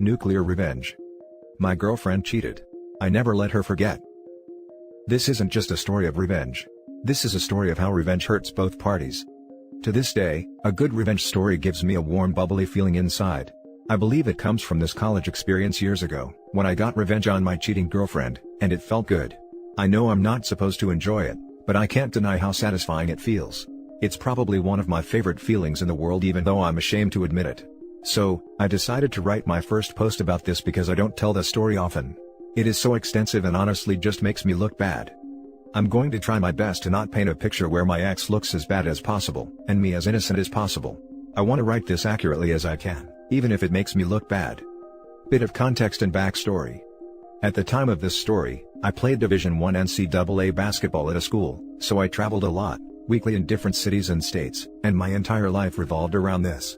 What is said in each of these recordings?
Nuclear revenge. My girlfriend cheated. I never let her forget. This isn't just a story of revenge. This is a story of how revenge hurts both parties. To this day, a good revenge story gives me a warm bubbly feeling inside. I believe it comes from this college experience years ago, when I got revenge on my cheating girlfriend, and it felt good. I know I'm not supposed to enjoy it, but I can't deny how satisfying it feels. It's probably one of my favorite feelings in the world, even though I'm ashamed to admit it. So, I decided to write my first post about this because I don't tell the story often. It is so extensive and honestly just makes me look bad. I'm going to try my best to not paint a picture where my ex looks as bad as possible, and me as innocent as possible. I want to write this accurately as I can, even if it makes me look bad. Bit of context and backstory. At the time of this story, I played Division I NCAA basketball at a school, so I traveled a lot, weekly in different cities and states, and my entire life revolved around this.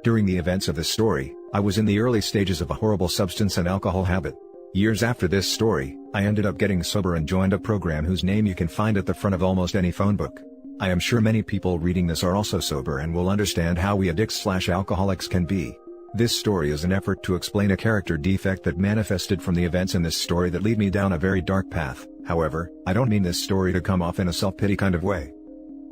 During the events of this story, I was in the early stages of a horrible substance and alcohol habit. Years after this story, I ended up getting sober and joined a program whose name you can find at the front of almost any phone book. I am sure many people reading this are also sober and will understand how we addicts/alcoholics can be. This story is an effort to explain a character defect that manifested from the events in this story that lead me down a very dark path. However, I don't mean this story to come off in a self-pity kind of way.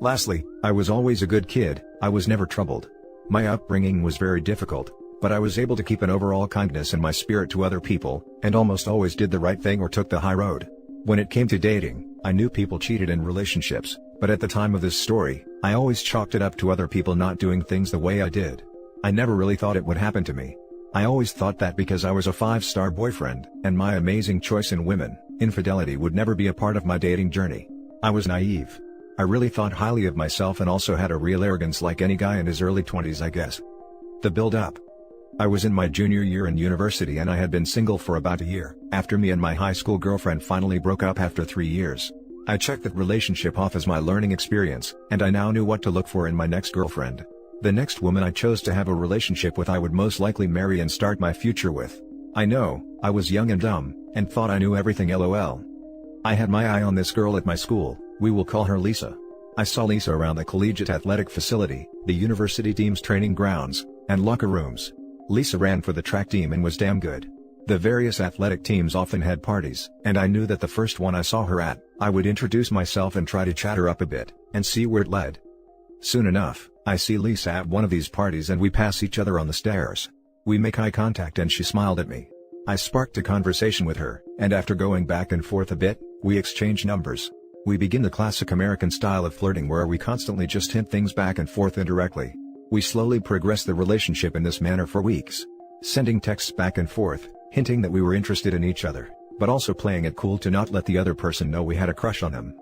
Lastly, I was always a good kid. I was never troubled. My upbringing was very difficult, but I was able to keep an overall kindness in my spirit to other people, and almost always did the right thing or took the high road. When it came to dating, I knew people cheated in relationships, but at the time of this story, I always chalked it up to other people not doing things the way I did. I never really thought it would happen to me. I always thought that because I was a 5-star boyfriend, and my amazing choice in women, infidelity would never be a part of my dating journey. I was naive. I really thought highly of myself and also had a real arrogance like any guy in his early 20s, I guess. The build-up. I was in my junior year in university and I had been single for about a year, after me and my high school girlfriend finally broke up after 3 years. I checked that relationship off as my learning experience, and I now knew what to look for in my next girlfriend. The next woman I chose to have a relationship with I would most likely marry and start my future with. I know, I was young and dumb, and thought I knew everything, lol. I had my eye on this girl at my school. We will call her Lisa. I saw Lisa around the collegiate athletic facility, the university team's training grounds, and locker rooms. Lisa ran for the track team and was damn good. The various athletic teams often had parties, and I knew that the first one I saw her at, I would introduce myself and try to chat her up a bit, and see where it led. Soon enough, I see Lisa at one of these parties and we pass each other on the stairs. We make eye contact and she smiled at me. I sparked a conversation with her, and after going back and forth a bit, we exchange numbers. We begin the classic American style of flirting where we constantly just hint things back and forth indirectly. We slowly progress the relationship in this manner for weeks. Sending texts back and forth, hinting that we were interested in each other, but also playing it cool to not let the other person know we had a crush on them.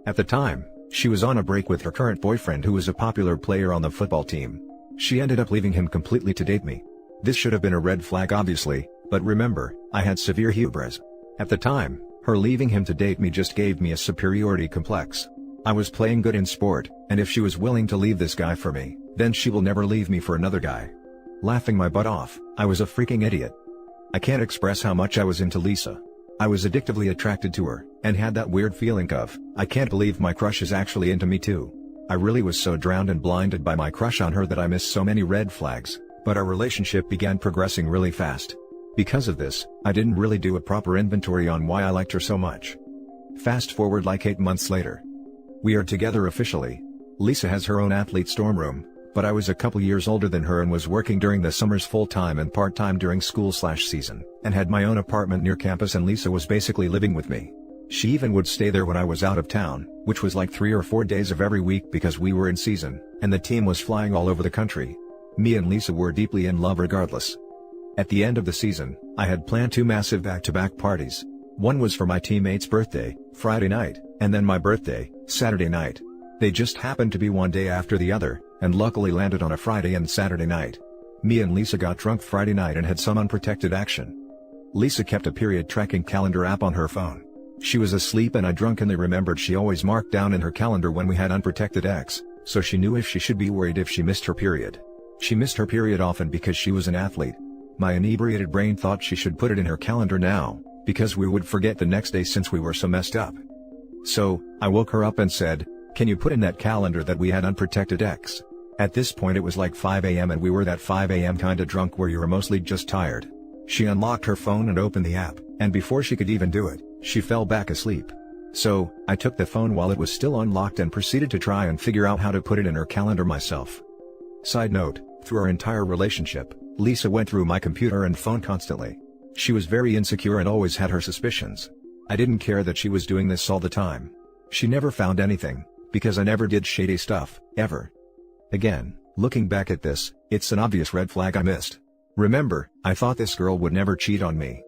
At the time, she was on a break with her current boyfriend who was a popular player on the football team. She ended up leaving him completely to date me. This should have been a red flag obviously, but remember, I had severe hubris. At the time, her leaving him to date me just gave me a superiority complex. I was playing good in sport, and if she was willing to leave this guy for me, then she will never leave me for another guy. Laughing my butt off, I was a freaking idiot. I can't express how much I was into Lisa. I was addictively attracted to her, and had that weird feeling of, I can't believe my crush is actually into me too. I really was so drowned and blinded by my crush on her that I missed so many red flags, but our relationship began progressing really fast. Because of this, I didn't really do a proper inventory on why I liked her so much. Fast forward like 8 months later. We are together officially. Lisa has her own athlete dorm room, but I was a couple years older than her and was working during the summers full-time and part-time during school/season, and had my own apartment near campus, and Lisa was basically living with me. She even would stay there when I was out of town, which was like 3 or 4 days of every week because we were in season, and the team was flying all over the country. Me and Lisa were deeply in love regardless. At the end of the season, I had planned 2 massive back-to-back parties. One was for my teammate's birthday, Friday night, and then my birthday, Saturday night. They just happened to be one day after the other, and luckily landed on a Friday and Saturday night. Me and Lisa got drunk Friday night and had some unprotected action. Lisa kept a period tracking calendar app on her phone. She was asleep and I drunkenly remembered she always marked down in her calendar when we had unprotected X, so she knew if she should be worried if she missed her period. She missed her period often because she was an athlete. My inebriated brain thought she should put it in her calendar now, because we would forget the next day since we were so messed up. So, I woke her up and said, "Can you put in that calendar that we had unprotected X?" At this point it was like 5 a.m. and we were that 5 a.m. kinda drunk where you're mostly just tired. She unlocked her phone and opened the app, and before she could even do it, she fell back asleep. So, I took the phone while it was still unlocked and proceeded to try and figure out how to put it in her calendar myself. Side note, through our entire relationship, Lisa went through my computer and phone constantly. She was very insecure and always had her suspicions. I didn't care that she was doing this all the time. She never found anything, because I never did shady stuff, ever. Again, looking back at this, it's an obvious red flag I missed. Remember, I thought this girl would never cheat on me.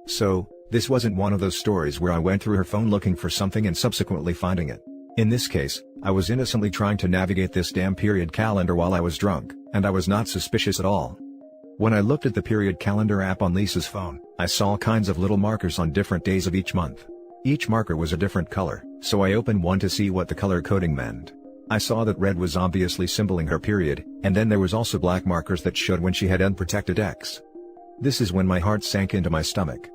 So, this wasn't one of those stories where I went through her phone looking for something and subsequently finding it. In this case, I was innocently trying to navigate this damn period calendar while I was drunk, and I was not suspicious at all. When I looked at the period calendar app on Lisa's phone, I saw all kinds of little markers on different days of each month. Each marker was a different color, so I opened one to see what the color coding meant. I saw that red was obviously symboling her period, and then there was also black markers that showed when she had unprotected X. This is when my heart sank into my stomach.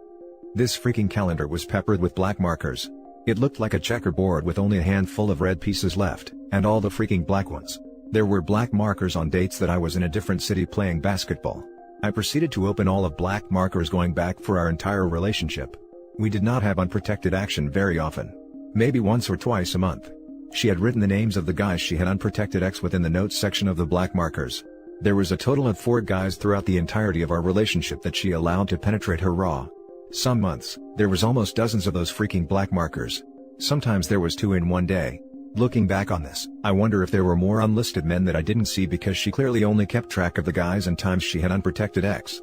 This freaking calendar was peppered with black markers. It looked like a checkerboard with only a handful of red pieces left, and all the freaking black ones. There were black markers on dates that I was in a different city playing basketball. I proceeded to open all of black markers going back for our entire relationship. We did not have unprotected action very often. Maybe once or twice a month. She had written the names of the guys she had unprotected X within the notes section of the black markers. There was a total of 4 guys throughout the entirety of our relationship that she allowed to penetrate her raw. Some months, there was almost dozens of those freaking black markers. Sometimes there was 2 in one day. Looking back on this, I wonder if there were more unlisted men that I didn't see because she clearly only kept track of the guys and times she had unprotected X.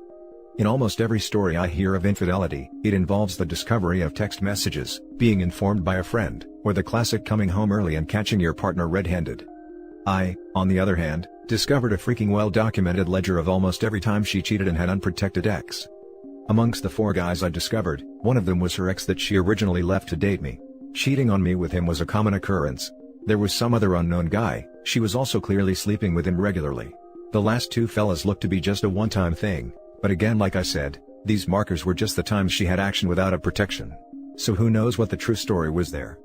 In almost every story I hear of infidelity, it involves the discovery of text messages, being informed by a friend, or the classic coming home early and catching your partner red-handed. I, on the other hand, discovered a freaking well-documented ledger of almost every time she cheated and had unprotected X. Amongst the 4 guys I discovered, one of them was her ex that she originally left to date me. Cheating on me with him was a common occurrence. There was some other unknown guy, she was also clearly sleeping with him regularly. The last 2 fellas looked to be just a one-time thing, but again like I said, these markers were just the times she had action without a protection. So who knows what the true story was there.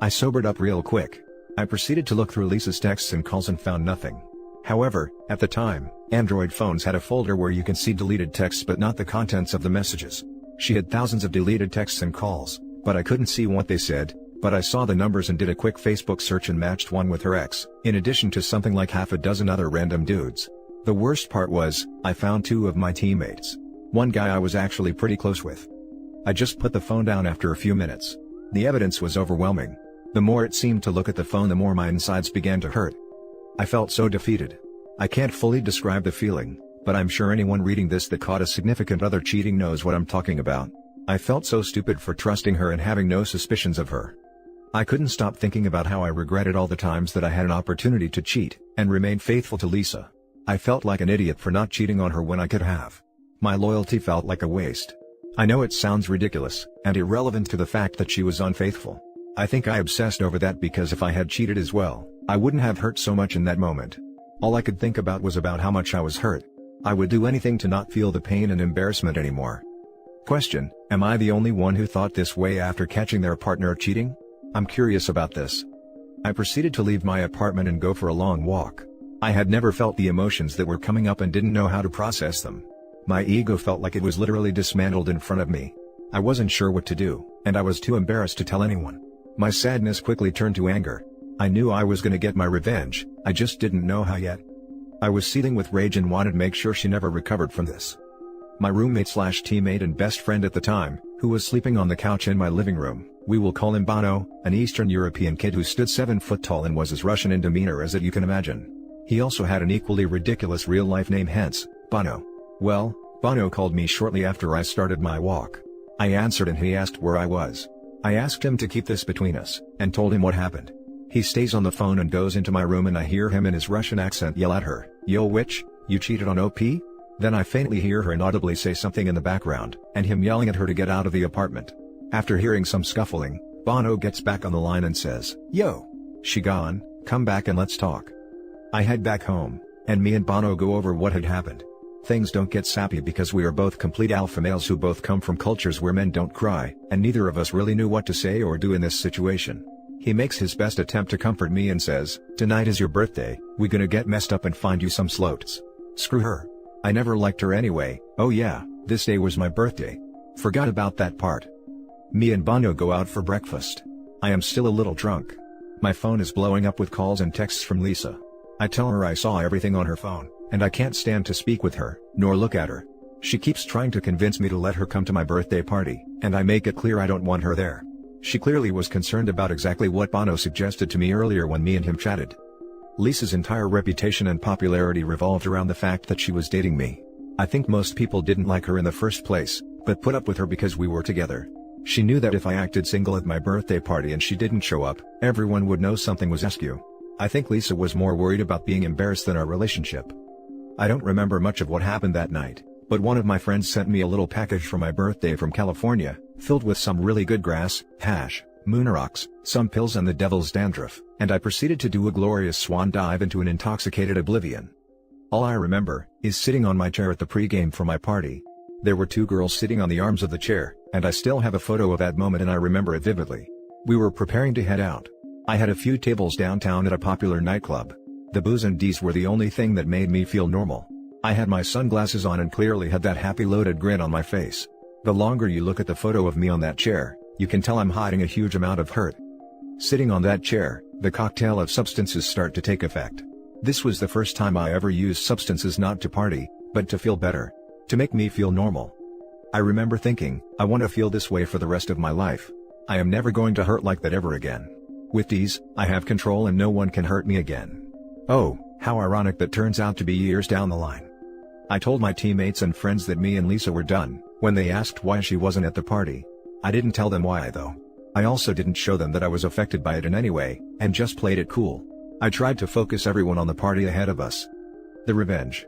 I sobered up real quick. I proceeded to look through Lisa's texts and calls and found nothing. However, at the time, Android phones had a folder where you can see deleted texts but not the contents of the messages. She had thousands of deleted texts and calls, but I couldn't see what they said, but I saw the numbers and did a quick Facebook search and matched one with her ex, in addition to something like half a dozen other random dudes. The worst part was, I found 2 of my teammates. One guy I was actually pretty close with. I just put the phone down after a few minutes. The evidence was overwhelming. The more it seemed to look at the phone, the more my insides began to hurt. I felt so defeated. I can't fully describe the feeling, but I'm sure anyone reading this that caught a significant other cheating knows what I'm talking about. I felt so stupid for trusting her and having no suspicions of her. I couldn't stop thinking about how I regretted all the times that I had an opportunity to cheat, and remain faithful to Lisa. I felt like an idiot for not cheating on her when I could have. My loyalty felt like a waste. I know it sounds ridiculous, and irrelevant to the fact that she was unfaithful. I think I obsessed over that because if I had cheated as well, I wouldn't have hurt so much in that moment. All I could think about was about how much I was hurt. I would do anything to not feel the pain and embarrassment anymore. Question: am I the only one who thought this way after catching their partner cheating? I'm curious about this. I proceeded to leave my apartment and go for a long walk. I had never felt the emotions that were coming up and didn't know how to process them. My ego felt like it was literally dismantled in front of me. I wasn't sure what to do, and I was too embarrassed to tell anyone. My sadness quickly turned to anger. I knew I was gonna get my revenge, I just didn't know how yet. I was seething with rage and wanted to make sure she never recovered from this. My roommate/teammate and best friend at the time, who was sleeping on the couch in my living room, we will call him Bono, an Eastern European kid who stood 7 foot tall and was as Russian in demeanor as you can imagine. He also had an equally ridiculous real-life name, hence, Bono. Well, Bono called me shortly after I started my walk. I answered and he asked where I was. I asked him to keep this between us, and told him what happened. He stays on the phone and goes into my room and I hear him in his Russian accent yell at her, "Yo witch, you cheated on OP?" Then I faintly hear her inaudibly say something in the background, and him yelling at her to get out of the apartment. After hearing some scuffling, Bono gets back on the line and says, "Yo, she gone, come back and let's talk." I head back home, and me and Bono go over what had happened. Things don't get sappy because we are both complete alpha males who both come from cultures where men don't cry, and neither of us really knew what to say or do in this situation. He makes his best attempt to comfort me and says, "Tonight is your birthday, we gonna get messed up and find you some sloats." Screw her. I never liked her anyway. Oh yeah, This day was my birthday. Forgot about that part. Me and Bono go out for breakfast. I am still a little drunk. My phone is blowing up with calls and texts from Lisa. I tell her I saw everything on her phone, and I can't stand to speak with her, nor look at her. She keeps trying to convince me to let her come to my birthday party, and I make it clear I don't want her there. She clearly was concerned about exactly what Bono suggested to me earlier when me and him chatted. Lisa's entire reputation and popularity revolved around the fact that she was dating me. I think most people didn't like her in the first place, but put up with her because we were together. She knew that if I acted single at my birthday party and she didn't show up, everyone would know something was askew. I think Lisa was more worried about being embarrassed than our relationship. I don't remember much of what happened that night, but one of my friends sent me a little package for my birthday from California, filled with some really good grass, hash, moon rocks, some pills and the devil's dandruff, and I proceeded to do a glorious swan dive into an intoxicated oblivion. All I remember is sitting on my chair at the pregame for my party. There were two girls sitting on the arms of the chair, and I still have a photo of that moment and I remember it vividly. We were preparing to head out. I had a few tables downtown at a popular nightclub. The booze and D's were the only thing that made me feel normal. I had my sunglasses on and clearly had that happy loaded grin on my face. The longer you look at the photo of me on that chair, you can tell I'm hiding a huge amount of hurt. Sitting on that chair, the cocktail of substances start to take effect. This was the first time I ever used substances not to party, but to feel better. To make me feel normal. I remember thinking, I want to feel this way for the rest of my life. I am never going to hurt like that ever again. With these, I have control and no one can hurt me again. Oh, how ironic that turns out to be years down the line. I told my teammates and friends that me and Lisa were done, when they asked why she wasn't at the party. I didn't tell them why though. I also didn't show them that I was affected by it in any way, and just played it cool. I tried to focus everyone on the party ahead of us. The revenge.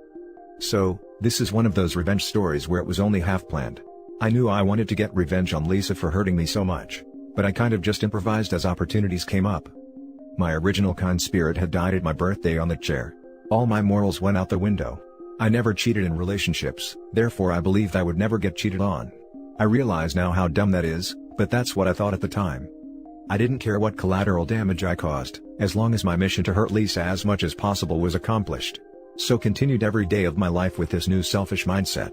So, this is one of those revenge stories where it was only half planned. I knew I wanted to get revenge on Lisa for hurting me so much, but I kind of just improvised as opportunities came up. My original kind spirit had died at my birthday on the chair. All my morals went out the window. I never cheated in relationships, therefore I believed I would never get cheated on. I realize now how dumb that is, but that's what I thought at the time. I didn't care what collateral damage I caused, as long as my mission to hurt Lisa as much as possible was accomplished. So continued every day of my life with this new selfish mindset.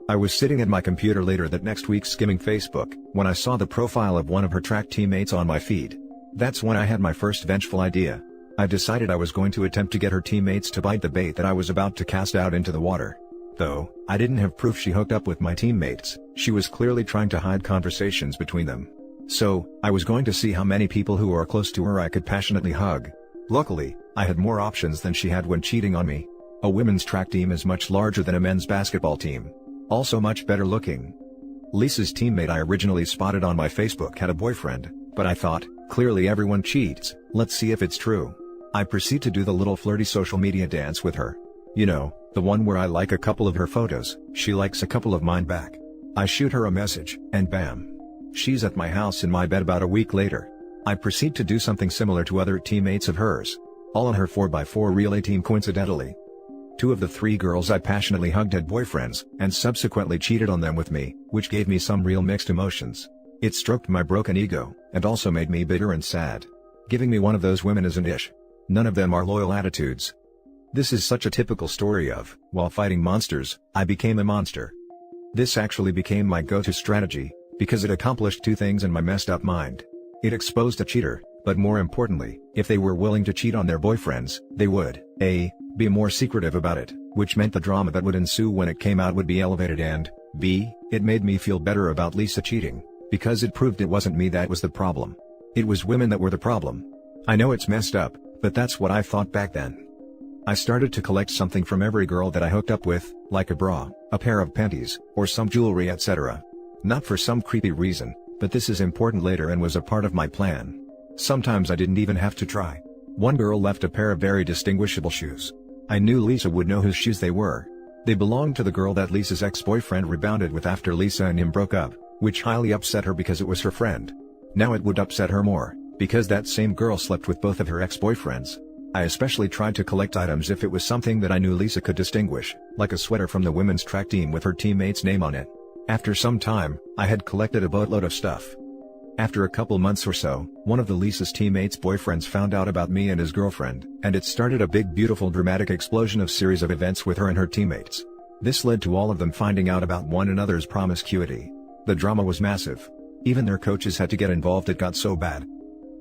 I was sitting at my computer later that next week skimming Facebook, when I saw the profile of one of her track teammates on my feed. That's when I had my first vengeful idea. I decided I was going to attempt to get her teammates to bite the bait that I was about to cast out into the water. Though, I didn't have proof she hooked up with my teammates, she was clearly trying to hide conversations between them. So, I was going to see how many people who are close to her I could passionately hug. Luckily, I had more options than she had when cheating on me. A women's track team is much larger than a men's basketball team. Also much better looking. Lisa's teammate I originally spotted on my Facebook had a boyfriend, but I thought, clearly everyone cheats, let's see if it's true. I proceed to do the little flirty social media dance with her. You know, the one where I like a couple of her photos, she likes a couple of mine back. I shoot her a message, and bam. She's at my house in my bed about a week later. I proceed to do something similar to other teammates of hers. All on her 4x4 relay team coincidentally. 2 of the 3 girls I passionately hugged had boyfriends, and subsequently cheated on them with me, which gave me some real mixed emotions. It stroked my broken ego, and also made me bitter and sad. Giving me one of those women is an ish. None of them are loyal attitudes. This is such a typical story of, while fighting monsters, I became a monster. This actually became my go-to strategy, because it accomplished 2 things in my messed up mind. It exposed a cheater, but more importantly, if they were willing to cheat on their boyfriends, they would, A, be more secretive about it, which meant the drama that would ensue when it came out would be elevated, and, B, it made me feel better about Lisa cheating, because it proved it wasn't me that was the problem. It was women that were the problem. I know it's messed up, but that's what I thought back then. I started to collect something from every girl that I hooked up with, like a bra, a pair of panties, or some jewelry, etc. Not for some creepy reason, but this is important later and was a part of my plan. Sometimes I didn't even have to try. One girl left a pair of very distinguishable shoes. I knew Lisa would know whose shoes they were. They belonged to the girl that Lisa's ex-boyfriend rebounded with after Lisa and him broke up, which highly upset her because it was her friend. Now it would upset her more, because that same girl slept with both of her ex-boyfriends. I especially tried to collect items if it was something that I knew Lisa could distinguish, like a sweater from the women's track team with her teammate's name on it. After some time, I had collected a boatload of stuff. After a couple months or so, one of the Lisa's teammates' boyfriends found out about me and his girlfriend, and it started a big beautiful dramatic explosion of series of events with her and her teammates. This led to all of them finding out about one another's promiscuity. The drama was massive. Even their coaches had to get involved, it got so bad.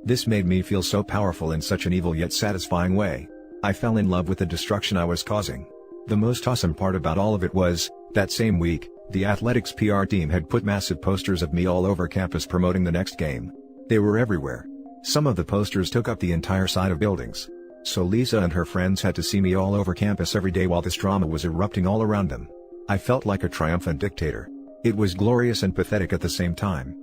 This made me feel so powerful in such an evil yet satisfying way. I fell in love with the destruction I was causing. The most awesome part about all of it was, that same week, the athletics PR team had put massive posters of me all over campus promoting the next game. They were everywhere. Some of the posters took up the entire side of buildings. So Lisa and her friends had to see me all over campus every day while this drama was erupting all around them. I felt like a triumphant dictator. It was glorious and pathetic at the same time.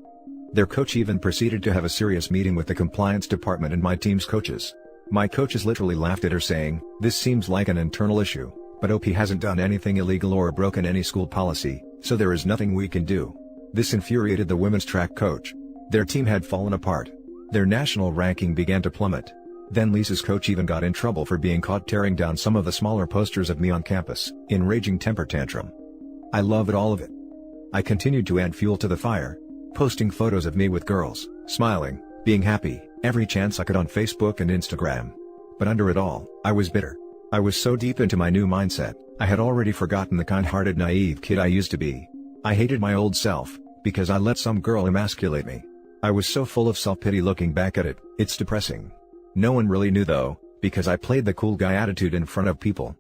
Their coach even proceeded to have a serious meeting with the compliance department and my team's coaches. My coaches literally laughed at her, saying, "This seems like an internal issue, but OP hasn't done anything illegal or broken any school policy, so there is nothing we can do." This infuriated the women's track coach. Their team had fallen apart. Their national ranking began to plummet. Then Lisa's coach even got in trouble for being caught tearing down some of the smaller posters of me on campus, in raging temper tantrum. I loved all of it. I continued to add fuel to the fire, posting photos of me with girls, smiling, being happy, every chance I could on Facebook and Instagram. But under it all, I was bitter. I was so deep into my new mindset, I had already forgotten the kind-hearted naive kid I used to be. I hated my old self, because I let some girl emasculate me. I was so full of self-pity looking back at it, it's depressing. No one really knew though, because I played the cool guy attitude in front of people.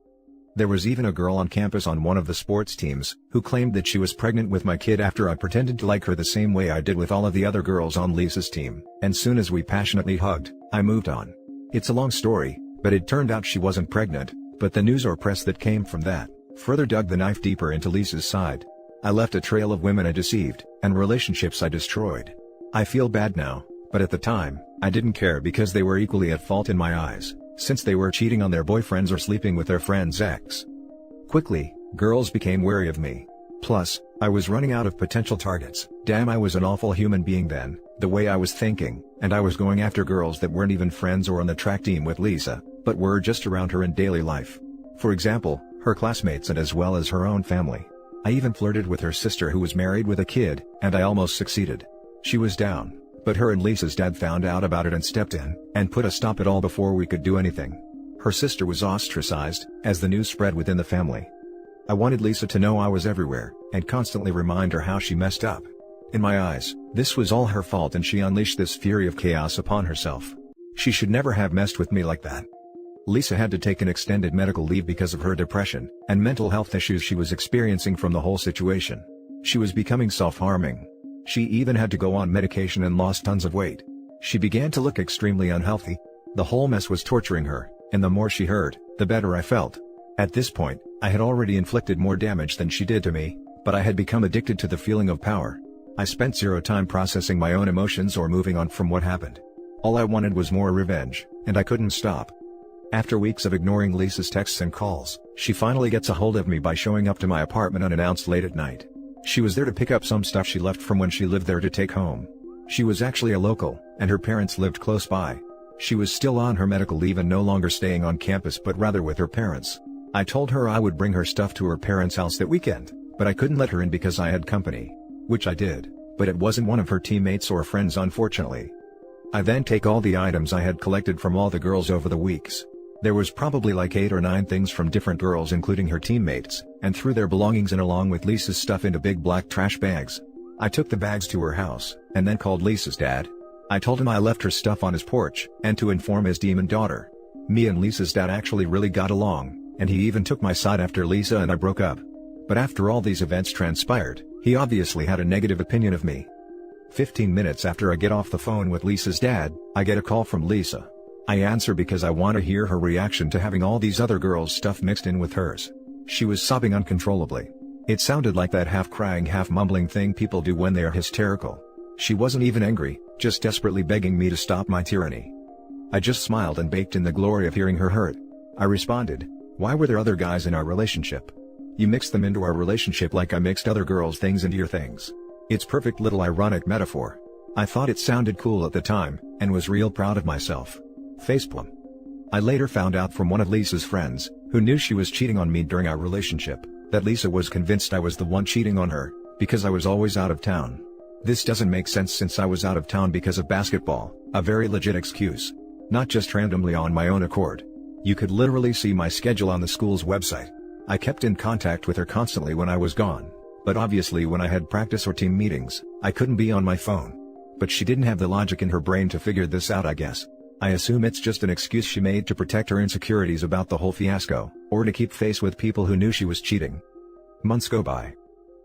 There was even a girl on campus on one of the sports teams, who claimed that she was pregnant with my kid after I pretended to like her the same way I did with all of the other girls on Lisa's team, and soon as we passionately hugged, I moved on. It's a long story, but it turned out she wasn't pregnant, but the news or press that came from that, further dug the knife deeper into Lisa's side. I left a trail of women I deceived, and relationships I destroyed. I feel bad now, but at the time, I didn't care because they were equally at fault in my eyes, since they were cheating on their boyfriends or sleeping with their friend's ex. Quickly, girls became wary of me. Plus, I was running out of potential targets. Damn, I was an awful human being then, the way I was thinking, and I was going after girls that weren't even friends or on the track team with Lisa, but were just around her in daily life. For example, her classmates and as well as her own family. I even flirted with her sister who was married with a kid, and I almost succeeded. She was down, but her and Lisa's dad found out about it and stepped in, and put a stop at all before we could do anything. Her sister was ostracized, as the news spread within the family. I wanted Lisa to know I was everywhere, and constantly remind her how she messed up. In my eyes, this was all her fault and she unleashed this fury of chaos upon herself. She should never have messed with me like that. Lisa had to take an extended medical leave because of her depression, and mental health issues she was experiencing from the whole situation. She was becoming self-harming. She even had to go on medication and lost tons of weight. She began to look extremely unhealthy. The whole mess was torturing her, and the more she heard, the better I felt. At this point, I had already inflicted more damage than she did to me, but I had become addicted to the feeling of power. I spent zero time processing my own emotions or moving on from what happened. All I wanted was more revenge, and I couldn't stop. After weeks of ignoring Lisa's texts and calls, she finally gets a hold of me by showing up to my apartment unannounced late at night. She was there to pick up some stuff she left from when she lived there to take home. She was actually a local, and her parents lived close by. She was still on her medical leave and no longer staying on campus but rather with her parents. I told her I would bring her stuff to her parents' house that weekend, but I couldn't let her in because I had company. Which I did, but it wasn't one of her teammates or friends, unfortunately. I then take all the items I had collected from all the girls over the weeks. There was probably like 8 or 9 things from different girls including her teammates, and threw their belongings in along with Lisa's stuff into big black trash bags. I took the bags to her house, and then called Lisa's dad. I told him I left her stuff on his porch, and to inform his demon daughter. Me and Lisa's dad actually really got along, and he even took my side after Lisa and I broke up. But after all these events transpired, he obviously had a negative opinion of me. 15 minutes after I get off the phone with Lisa's dad, I get a call from Lisa. I answer because I want to hear her reaction to having all these other girls' stuff mixed in with hers. She was sobbing uncontrollably. It sounded like that half-crying, half-mumbling thing people do when they are hysterical. She wasn't even angry, just desperately begging me to stop my tyranny. I just smiled and baked in the glory of hearing her hurt. I responded, "Why were there other guys in our relationship? You mixed them into our relationship like I mixed other girls' things into your things." It's perfect little ironic metaphor. I thought it sounded cool at the time, and was real proud of myself. Facepalm. I later found out from one of Lisa's friends, who knew she was cheating on me during our relationship, that Lisa was convinced I was the one cheating on her, because I was always out of town. This doesn't make sense since I was out of town because of basketball, a very legit excuse. Not just randomly on my own accord. You could literally see my schedule on the school's website. I kept in contact with her constantly when I was gone, but obviously when I had practice or team meetings, I couldn't be on my phone. But she didn't have the logic in her brain to figure this out, I guess. I assume it's just an excuse she made to protect her insecurities about the whole fiasco, or to keep face with people who knew she was cheating. Months go by.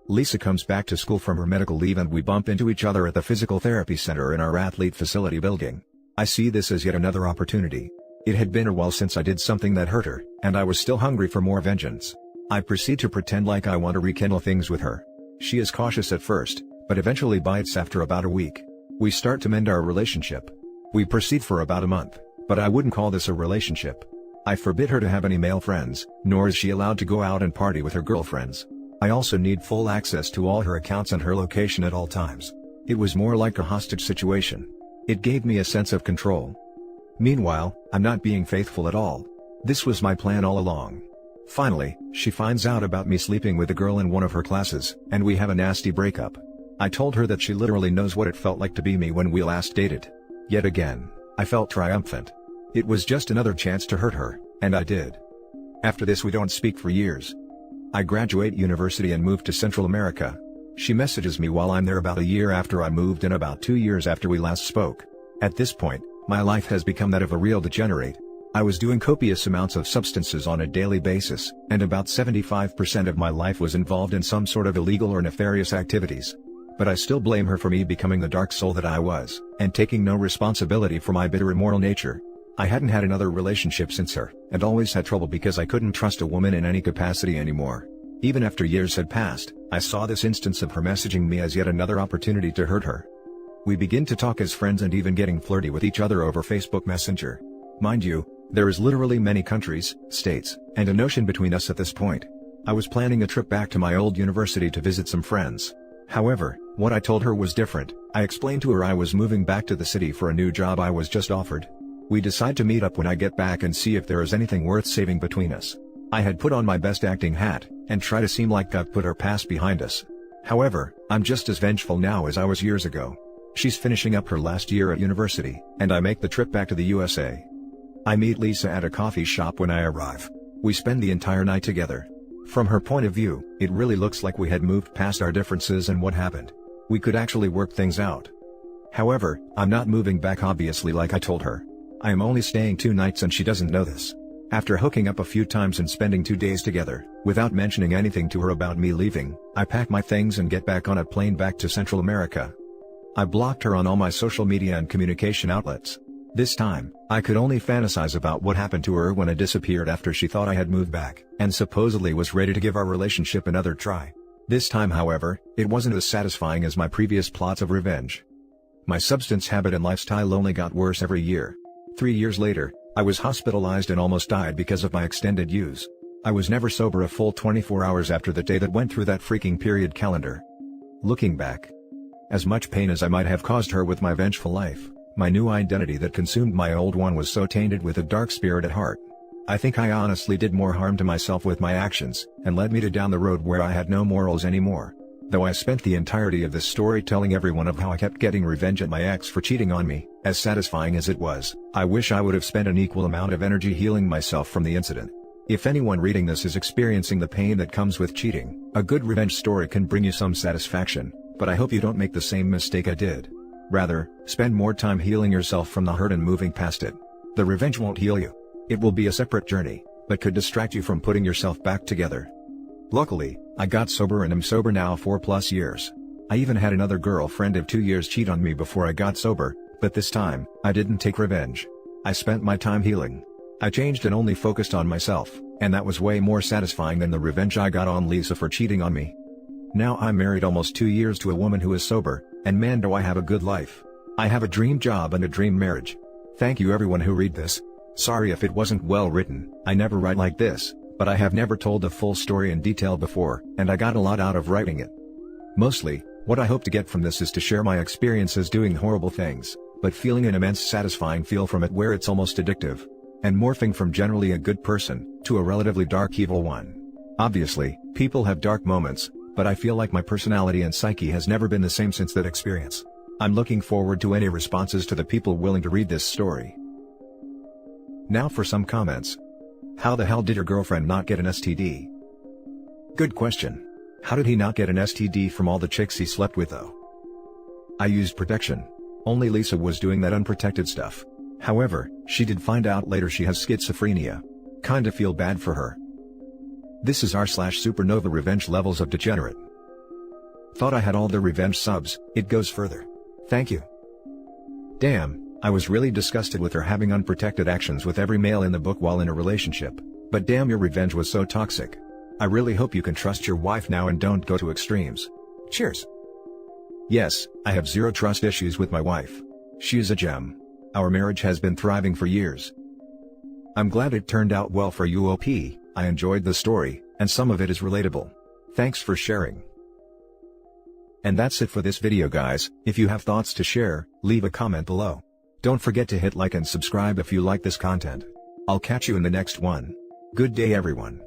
Lisa comes back to school from her medical leave and we bump into each other at the physical therapy center in our athlete facility building. I see this as yet another opportunity. It had been a while since I did something that hurt her, and I was still hungry for more vengeance. I proceed to pretend like I want to rekindle things with her. She is cautious at first, but eventually bites after about a week. We start to mend our relationship. We proceed for about a month, but I wouldn't call this a relationship. I forbid her to have any male friends, nor is she allowed to go out and party with her girlfriends. I also need full access to all her accounts and her location at all times. It was more like a hostage situation. It gave me a sense of control. Meanwhile, I'm not being faithful at all. This was my plan all along. Finally, she finds out about me sleeping with a girl in one of her classes, and we have a nasty breakup. I told her that she literally knows what it felt like to be me when we last dated. Yet again, I felt triumphant. It was just another chance to hurt her, and I did. After this we don't speak for years. I graduate university and move to Central America. She messages me while I'm there about a year after I moved and about 2 years after we last spoke. At this point, my life has become that of a real degenerate. I was doing copious amounts of substances on a daily basis, and about 75% of my life was involved in some sort of illegal or nefarious activities. But I still blame her for me becoming the dark soul that I was, and taking no responsibility for my bitter immoral nature. I hadn't had another relationship since her, and always had trouble because I couldn't trust a woman in any capacity anymore. Even after years had passed, I saw this instance of her messaging me as yet another opportunity to hurt her. We begin to talk as friends and even getting flirty with each other over Facebook Messenger. Mind you, there is literally many countries, states, and an ocean between us at this point. I was planning a trip back to my old university to visit some friends. However, what I told her was different. I explained to her I was moving back to the city for a new job I was just offered. We decide to meet up when I get back and see if there is anything worth saving between us. I had put on my best acting hat, and try to seem like I've put our past behind us. However, I'm just as vengeful now as I was years ago. She's finishing up her last year at university, and I make the trip back to the USA. I meet Lisa at a coffee shop when I arrive. We spend the entire night together. From her point of view, it really looks like we had moved past our differences and what happened. We could actually work things out. However, I'm not moving back obviously like I told her. I am only staying 2 nights and she doesn't know this. After hooking up a few times and spending 2 days together, without mentioning anything to her about me leaving, I pack my things and get back on a plane back to Central America. I blocked her on all my social media and communication outlets. This time, I could only fantasize about what happened to her when I disappeared after she thought I had moved back, and supposedly was ready to give our relationship another try. This time however, it wasn't as satisfying as my previous plots of revenge. My substance habit and lifestyle only got worse every year. 3 years later, I was hospitalized and almost died because of my extended use. I was never sober a full 24 hours after the day that went through that freaking period calendar. Looking back, as much pain as I might have caused her with my vengeful life, my new identity that consumed my old one was so tainted with a dark spirit at heart. I think I honestly did more harm to myself with my actions, and led me to down the road where I had no morals anymore. Though I spent the entirety of this story telling everyone of how I kept getting revenge at my ex for cheating on me, as satisfying as it was, I wish I would have spent an equal amount of energy healing myself from the incident. If anyone reading this is experiencing the pain that comes with cheating, a good revenge story can bring you some satisfaction, but I hope you don't make the same mistake I did. Rather, spend more time healing yourself from the hurt and moving past it. The revenge won't heal you. It will be a separate journey, but could distract you from putting yourself back together. Luckily, I got sober and am sober now 4+ years. I even had another girlfriend of 2 years cheat on me before I got sober, but this time, I didn't take revenge. I spent my time healing. I changed and only focused on myself, and that was way more satisfying than the revenge I got on Lisa for cheating on me. Now I'm married almost 2 years to a woman who is sober, and man do I have a good life. I have a dream job and a dream marriage. Thank you everyone who read this. Sorry if it wasn't well written, I never write like this, but I have never told the full story in detail before, and I got a lot out of writing it. Mostly, what I hope to get from this is to share my experiences doing horrible things, but feeling an immense satisfying feel from it where it's almost addictive. And morphing from generally a good person, to a relatively dark evil one. Obviously, people have dark moments, but I feel like my personality and psyche has never been the same since that experience. I'm looking forward to any responses to the people willing to read this story. Now for some comments. How the hell did your girlfriend not get an STD? Good question. How did he not get an STD from all the chicks he slept with though? I used protection. Only Lisa was doing that unprotected stuff. However, she did find out later she has schizophrenia. Kinda feel bad for her. This is r/supernova revenge levels of degenerate. Thought I had all the revenge subs, it goes further. Thank you. Damn, I was really disgusted with her having unprotected actions with every male in the book while in a relationship, but damn, your revenge was so toxic. I really hope you can trust your wife now and don't go to extremes. Cheers. Yes, I have zero trust issues with my wife. She is a gem. Our marriage has been thriving for years. I'm glad it turned out well for you, OP. I enjoyed the story, and some of it is relatable. Thanks for sharing. And that's it for this video, guys. If you have thoughts to share, leave a comment below. Don't forget to hit like and subscribe if you like this content. I'll catch you in the next one. Good day, everyone.